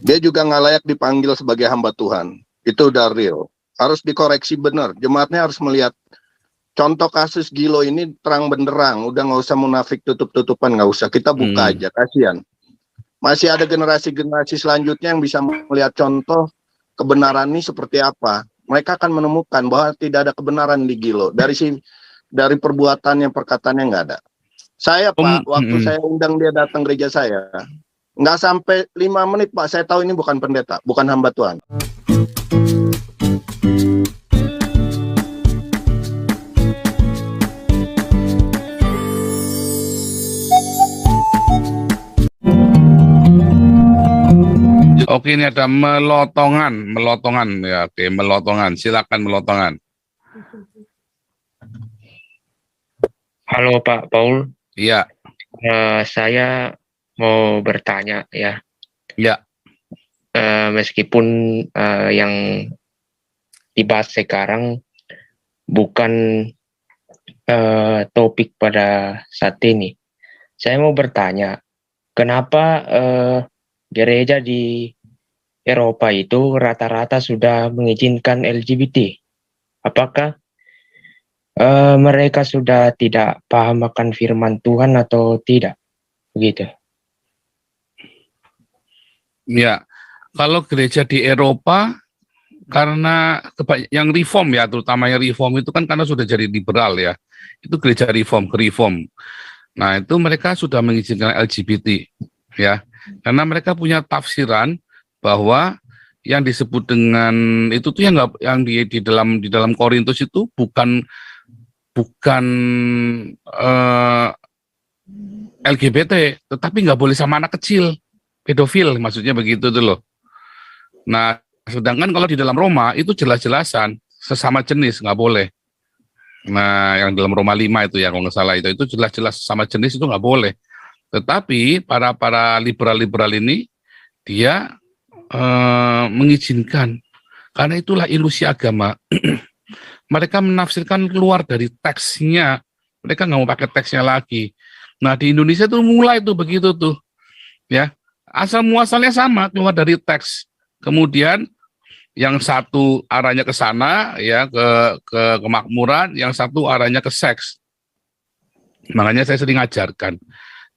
Dia juga nggak layak dipanggil sebagai hamba Tuhan. Itu udah real. Harus dikoreksi benar. Jemaatnya harus melihat contoh kasus Gilo ini terang benderang. Udah nggak usah munafik tutup-tutupan, nggak usah. Kita buka aja, kasihan. Masih ada generasi-generasi selanjutnya yang bisa melihat contoh kebenaran ini seperti apa. Mereka akan menemukan bahwa tidak ada kebenaran di Gilo. Dari perbuatannya, perkataannya nggak ada. Saya Pak, waktu saya undang dia datang gereja saya, nggak sampai 5 menit Pak, saya tahu ini bukan pendeta, bukan hamba Tuhan. Oke, ini ada melotongan ya, oke, melotongan. Silakan melotongan. Halo Pak Paul. Iya. Saya mau bertanya ya. Ya. Meskipun yang dibahas sekarang bukan topik pada saat ini, saya mau bertanya, kenapa gereja di Eropa itu rata-rata sudah mengizinkan LGBT? Apakah mereka sudah tidak paham akan firman Tuhan atau tidak? Begitu. Ya, kalau gereja di Eropa, karena yang reform ya, terutama yang reform itu kan karena sudah jadi liberal ya, itu gereja reform. Nah, itu mereka sudah mengizinkan LGBT ya, karena mereka punya tafsiran bahwa yang disebut dengan itu tuh yang di dalam Korintus itu bukan LGBT, tetapi nggak boleh sama anak kecil, pedofil, maksudnya begitu tuh loh. Nah, sedangkan kalau di dalam Roma itu jelas-jelasan sesama jenis nggak boleh. Nah, yang dalam Roma 5 itu ya, kalau nggak salah itu jelas-jelas sesama jenis itu nggak boleh. Tetapi para liberal ini dia mengizinkan, karena itulah ilusi agama. Mereka menafsirkan keluar dari teksnya, mereka nggak mau pakai teksnya lagi. Nah, di Indonesia tuh mulai tuh begitu tuh, ya, asal muasalnya sama, keluar dari teks. Kemudian yang satu arahnya ke sana, ya, ke kemakmuran, yang satu arahnya ke seks. Makanya saya sering ajarkan.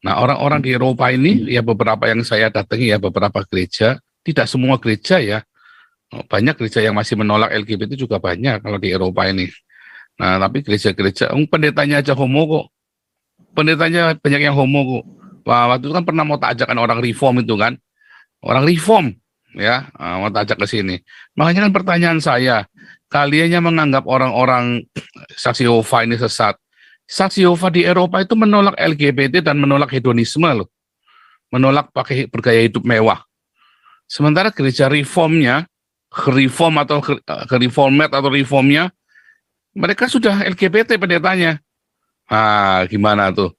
Nah, orang-orang di Eropa ini, ya beberapa yang saya datangi ya, beberapa gereja, tidak semua gereja ya, banyak gereja yang masih menolak LGBT juga banyak kalau di Eropa ini. Nah, tapi gereja-gereja, pendetanya aja homo kok. Pendetanya banyak yang homo kok. Wah, waktu itu kan pernah mau tak ajakan orang reform itu kan. Orang reform, ya, mau tak ajak ke sini. Makanya kan pertanyaan saya, kalian yang menganggap orang-orang saksi Yehova ini sesat. Saksi Yehova di Eropa itu menolak LGBT dan menolak hedonisme loh. Menolak pakai bergaya hidup mewah. Sementara gereja reformnya, reformnya, mereka sudah LGBT pendetanya. Ah, gimana tuh?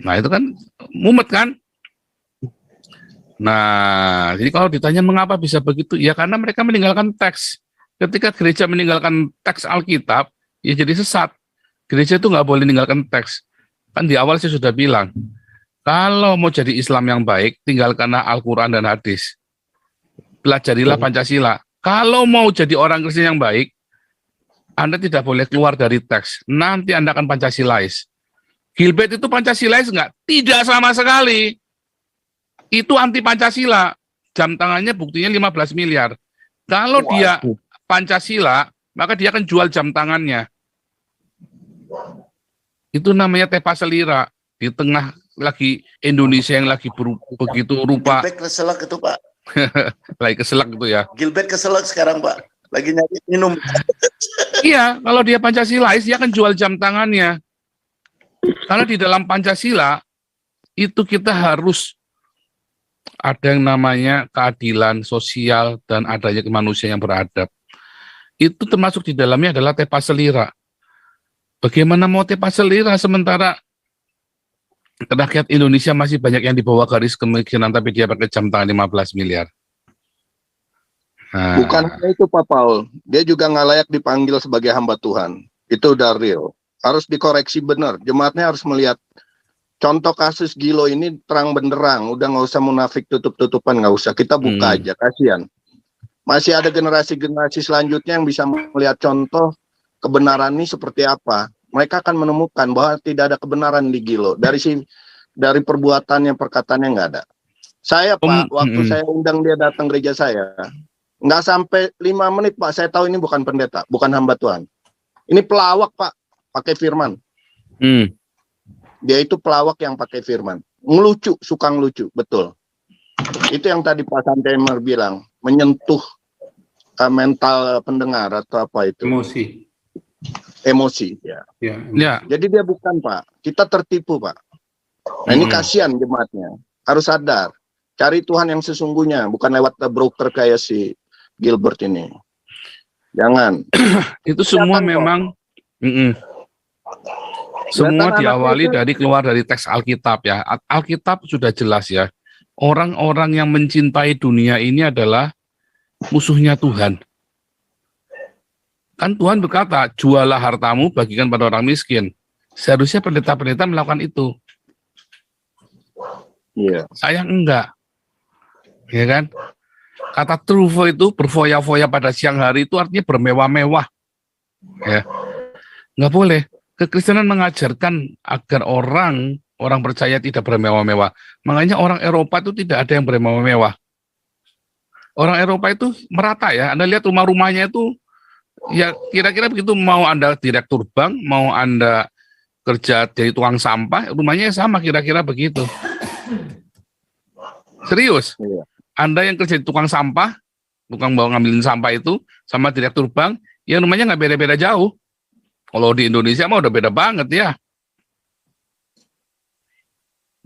Nah, itu kan mumet kan? Nah, jadi kalau ditanya mengapa bisa begitu, ya karena mereka meninggalkan teks. Ketika gereja meninggalkan teks Alkitab, ya jadi sesat. Gereja itu nggak boleh meninggalkan teks. Kan di awal saya sudah bilang, kalau mau jadi Islam yang baik, tinggalkanlah Al-Quran dan hadis. Pelajarilah Pancasila. Kalau mau jadi orang Kristen yang baik, Anda tidak boleh keluar dari teks. Nanti Anda akan Pancasilais. Gilbert itu Pancasilais enggak? Tidak sama sekali. Itu anti Pancasila. Jam tangannya buktinya 15 miliar. Kalau dia Pancasila, maka dia akan jual jam tangannya. Itu namanya tepa selira. Di tengah lagi Indonesia yang lagi begitu rupa. Gilbert keselak itu Pak. Lagi keselak gitu ya. Gilbert keselak sekarang Pak. Lagi nyari minum. Iya, kalau dia Pancasilais, dia akan jual jam tangannya. Karena di dalam Pancasila, itu kita harus ada yang namanya keadilan sosial dan adanya kemanusiaan yang beradab. Itu termasuk di dalamnya adalah tepa selira. Bagaimana mau tepa selira sementara rakyat Indonesia masih banyak yang di bawah garis kemiskinan tapi dia pakai jam tangan 15 miliar. Nah. Bukan itu Pak Paul, dia juga nggak layak dipanggil sebagai hamba Tuhan. Itu udah real. Harus dikoreksi benar. Jemaatnya harus melihat contoh kasus Gilo ini terang benderang, udah nggak usah munafik tutup-tutupan, nggak usah, kita buka aja, kasihan. Masih ada generasi-generasi selanjutnya yang bisa melihat contoh kebenaran ini seperti apa. Mereka akan menemukan bahwa tidak ada kebenaran di Gilo. Dari perbuatannya, perkataannya nggak ada. Saya Pak, waktu saya undang dia datang gereja saya, nggak sampai 5 menit Pak, saya tahu ini bukan pendeta, bukan hamba Tuhan. Ini pelawak Pak, pakai firman. Dia itu pelawak yang pakai firman. Ngelucu, suka ngelucu, betul. Itu yang tadi Pak Santemer bilang, menyentuh mental pendengar atau apa itu. Emosi, ya. Ya. Jadi dia bukan Pak, kita tertipu Pak. Nah ini kasihan jemaatnya, harus sadar. Cari Tuhan yang sesungguhnya, bukan lewat broker kayak si Gilbert ini. Jangan. Itu semua memang semua diawali dari keluar dari teks Alkitab ya. Alkitab sudah jelas ya. Orang-orang yang mencintai dunia ini adalah musuhnya Tuhan. Kan Tuhan berkata, jualah hartamu, bagikan pada orang miskin. Seharusnya pendeta-pendeta melakukan itu. Iya. Saya enggak. Ya kan? Kata trufo itu berfoya-foya pada siang hari itu artinya bermewah-mewah. Ya. Enggak boleh. Kekristenan mengajarkan agar orang percaya tidak bermewah-mewah. Makanya orang Eropa itu tidak ada yang bermewah-mewah. Orang Eropa itu merata ya. Anda lihat rumah-rumahnya itu ya kira-kira begitu, mau Anda direktur bank, mau Anda kerja jadi tukang sampah, rumahnya sama kira-kira begitu. Serius. Iya. Anda yang kerja di tukang sampah, tukang bawa ngambilin sampah itu, sama direktur bank, ya rumahnya nggak beda-beda jauh. Kalau di Indonesia mah udah beda banget ya.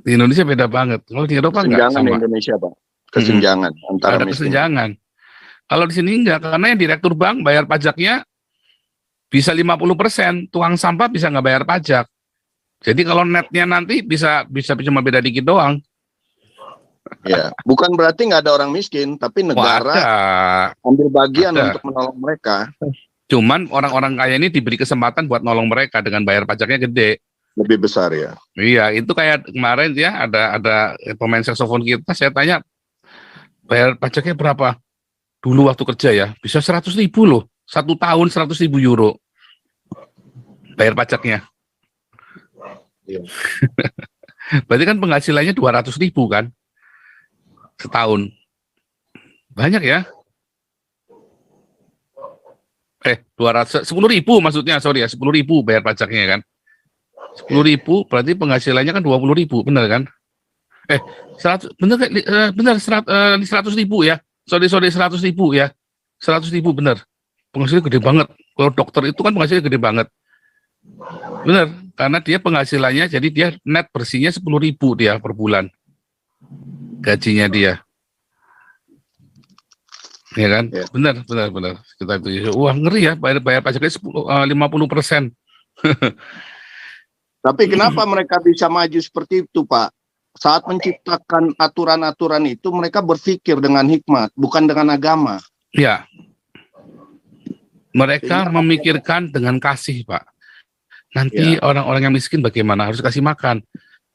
Di Indonesia beda banget. Kalau di Eropa nggak Kesenjangan sama. di Indonesia Pak. Kesenjangan antara Ada miskin. kesenjangan. Kalau di sini enggak, karena yang direktur bank bayar pajaknya bisa 50%, tukang sampah bisa nggak bayar pajak. Jadi kalau netnya nanti bisa cuma beda dikit doang. Ya, bukan berarti nggak ada orang miskin, tapi negara Ada. ambil bagian Ada. untuk menolong mereka. Cuman orang-orang kaya ini diberi kesempatan buat nolong mereka dengan bayar pajaknya gede. Lebih besar ya. Iya, itu kayak kemarin ya ada pemain saksofon kita, saya tanya bayar pajaknya berapa? Dulu waktu kerja ya, bisa 100.000 loh. 1 tahun 100.000 euro. Bayar pajaknya. Iya. Berarti kan penghasilannya 200.000 kan? Setahun. Banyak ya? 10.000 maksudnya, sorry ya, 10.000 bayar pajaknya kan? 10.000 berarti penghasilannya kan 20.000, benar kan? 100.000 ya? Sorry 100.000 ya? 100.000 benar. Penghasilannya gede banget. Kalau dokter itu kan penghasilannya gede banget. Benar, karena dia penghasilannya, jadi dia net bersihnya 10.000 dia per bulan. Gajinya dia. Ya kan? Ya. Benar. Kita itu, wah ngeri ya, bayar pajaknya 50%. Tapi kenapa mereka bisa maju seperti itu, Pak? Saat menciptakan aturan-aturan itu, mereka berpikir dengan hikmat, bukan dengan agama. Ya. Mereka memikirkan dengan kasih, Pak. Nanti orang-orang yang miskin bagaimana? Harus kasih makan.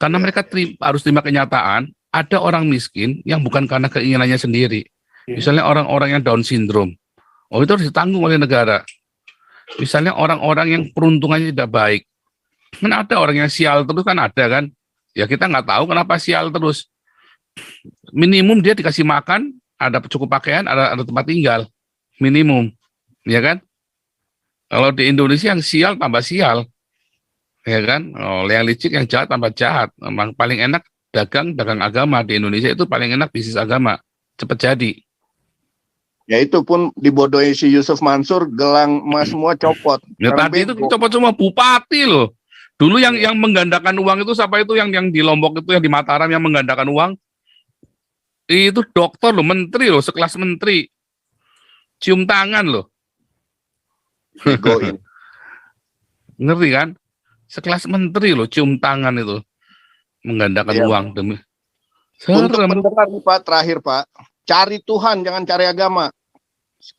Karena mereka harus terima kenyataan, ada orang miskin yang bukan karena keinginannya sendiri. Misalnya orang-orang yang Down syndrome. Oh, itu harus ditanggung oleh negara. Misalnya orang-orang yang peruntungannya tidak baik. Kan ada orang yang sial terus, kan ada kan. Ya kita nggak tahu kenapa sial terus. Minimum dia dikasih makan, ada cukup pakaian, ada tempat tinggal. Minimum. Ya kan? Kalau di Indonesia yang sial tambah sial. Ya kan? Oh, yang licik, yang jahat tambah jahat. Memang paling enak dagang agama di Indonesia, itu paling enak bisnis agama. Cepat jadi. Ya itu pun dibodohi si Yusuf Mansur, gelang emas semua copot. Ya Sekarang tadi itu bego. copot semua bupati loh. Dulu yang menggandakan uang itu siapa itu, yang di Lombok itu, yang di Mataram yang menggandakan uang. Itu dokter loh, menteri loh, sekelas menteri. Cium tangan loh. Begoin. Ngerti kan? Sekelas menteri loh, cium tangan itu. Menggandakan Iya. uang demi. Untuk Serem. pendengar nih, Pak, terakhir Pak, cari Tuhan, jangan cari agama.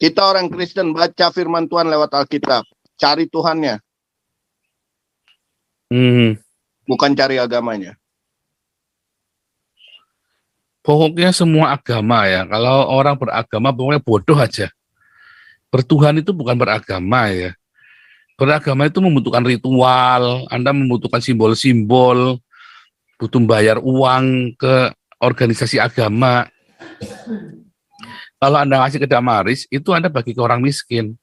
Kita orang Kristen baca firman Tuhan lewat Alkitab, cari Tuhannya, bukan cari agamanya. pokoknya semua agama ya. Kalau orang beragama pokoknya bodoh aja. Bertuhan itu bukan beragama ya. Beragama itu membutuhkan ritual, Anda membutuhkan simbol-simbol, butuh bayar uang ke organisasi agama. Kalau Anda ngasih ke Damaris, itu Anda bagi ke orang miskin.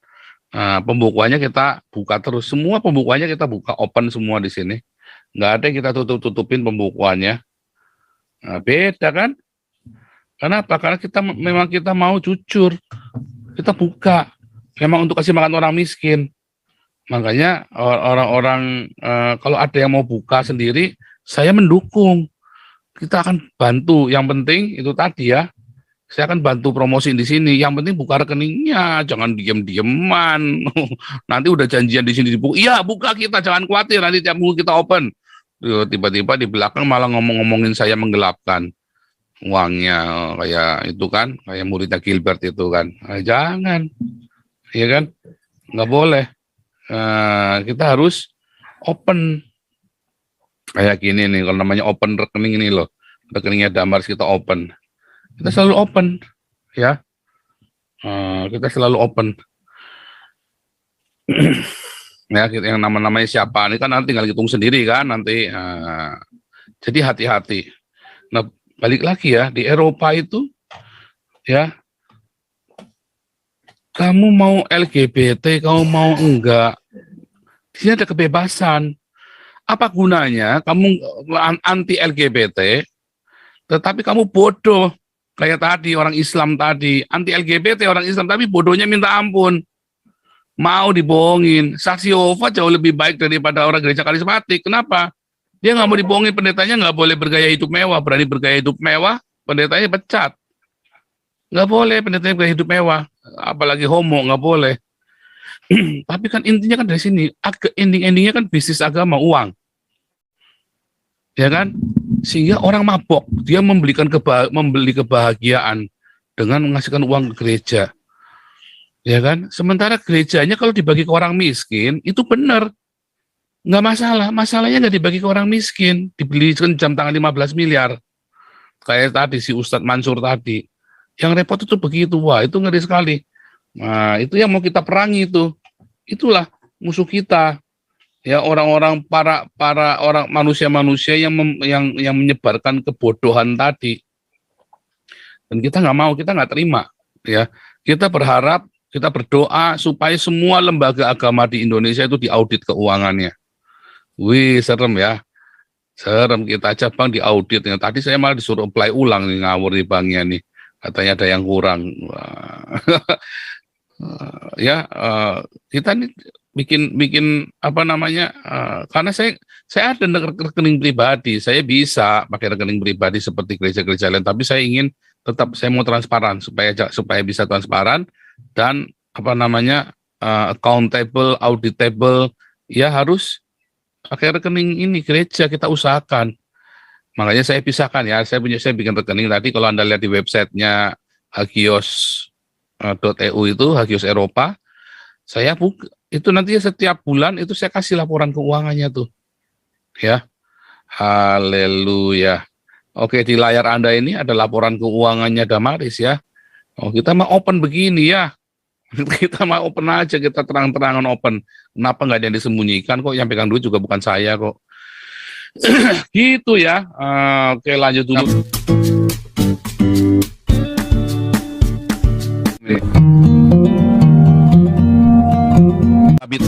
Nah, pembukuannya kita buka terus. Semua pembukuannya kita buka, open semua di sini. Nggak ada yang kita tutup-tutupin pembukuannya. Nah, beda kan? Kenapa? Karena memang kita mau jujur. Kita buka. Memang untuk kasih makan orang miskin. Makanya orang-orang kalau ada yang mau buka sendiri, saya mendukung. Kita akan bantu. Yang penting itu tadi ya. Saya akan bantu promosi di sini. Yang penting buka rekeningnya, jangan diem-dieman. Nanti udah janjian di sini dibuka. Iya, buka kita, jangan khawatir. Nanti tiap minggu kita open. Tiba-tiba di belakang malah ngomong-ngomongin saya menggelapkan uangnya, kayak itu kan, kayak muridnya Gilbert itu kan. Jangan, ya kan? Nggak boleh. Kita harus open. Kayak gini nih, kalau namanya open rekening ini loh. Rekeningnya Damaris kita open. Kita selalu open, ya. Kita selalu open. Ya, yang nama-namanya siapa ini kan nanti tinggal hitung sendiri kan nanti. Jadi hati-hati. Nah, balik lagi ya di Eropa itu, ya. Kamu mau LGBT, kamu mau enggak, di sini ada kebebasan. Apa gunanya kamu anti LGBT, tetapi kamu bodoh? Kayak tadi orang Islam tadi, anti LGBT orang Islam, tapi bodohnya minta ampun. Mau dibohongin. Saksi Yehova jauh lebih baik daripada orang gereja karismatik. Kenapa? Dia nggak mau dibohongin, pendetanya nggak boleh bergaya hidup mewah. Berani bergaya hidup mewah, pendetanya pecat. Nggak boleh pendetanya bergaya hidup mewah. Apalagi homo, nggak boleh. Tapi kan intinya kan dari sini, ending-endingnya kan bisnis agama, uang. Ya kan? Sehingga orang mabok, dia membeli kebahagiaan dengan mengasihkan uang ke gereja. Ya kan? Sementara gerejanya kalau dibagi ke orang miskin, itu benar. Nggak masalah. Masalahnya nggak dibagi ke orang miskin. Dibelikan jam tangan 15 miliar. Kayak tadi si Ustadz Mansur tadi. Yang repot itu begitu. Wah, itu ngeri sekali. Nah, itu yang mau kita perangi itu. Itulah musuh kita. Ya, orang-orang para orang manusia-manusia yang menyebarkan kebodohan tadi. Dan kita nggak mau, kita nggak terima. Ya, kita berharap, kita berdoa supaya semua lembaga agama di Indonesia itu diaudit keuangannya. Wih, serem ya. Serem, kita aja Bang diaudit. Ya, tadi saya malah disuruh apply ulang nih, ngawur di banknya nih. Katanya ada yang kurang. Ya, kita nih bikin apa namanya, karena saya ada rekening pribadi, saya bisa pakai rekening pribadi seperti gereja-gereja lain, tapi saya ingin tetap, saya mau transparan supaya bisa transparan dan apa namanya, accountable, auditable, ya harus pakai rekening ini gereja, kita usahakan. Makanya saya pisahkan ya, saya bikin rekening tadi, kalau Anda lihat di websitenya hagios.eu itu, Hagios Eropa, saya buka itu nanti setiap bulan itu saya kasih laporan keuangannya tuh, ya. Haleluya. Oke, di layar Anda ini ada laporan keuangannya Damaris ya. Oh, kita mau open begini ya. Kita mau open aja, kita terang-terangan open. Kenapa nggak ada yang disembunyikan kok? Yang pegang duit juga bukan saya kok. Gitu ya. Oke, lanjut dulu. Abid.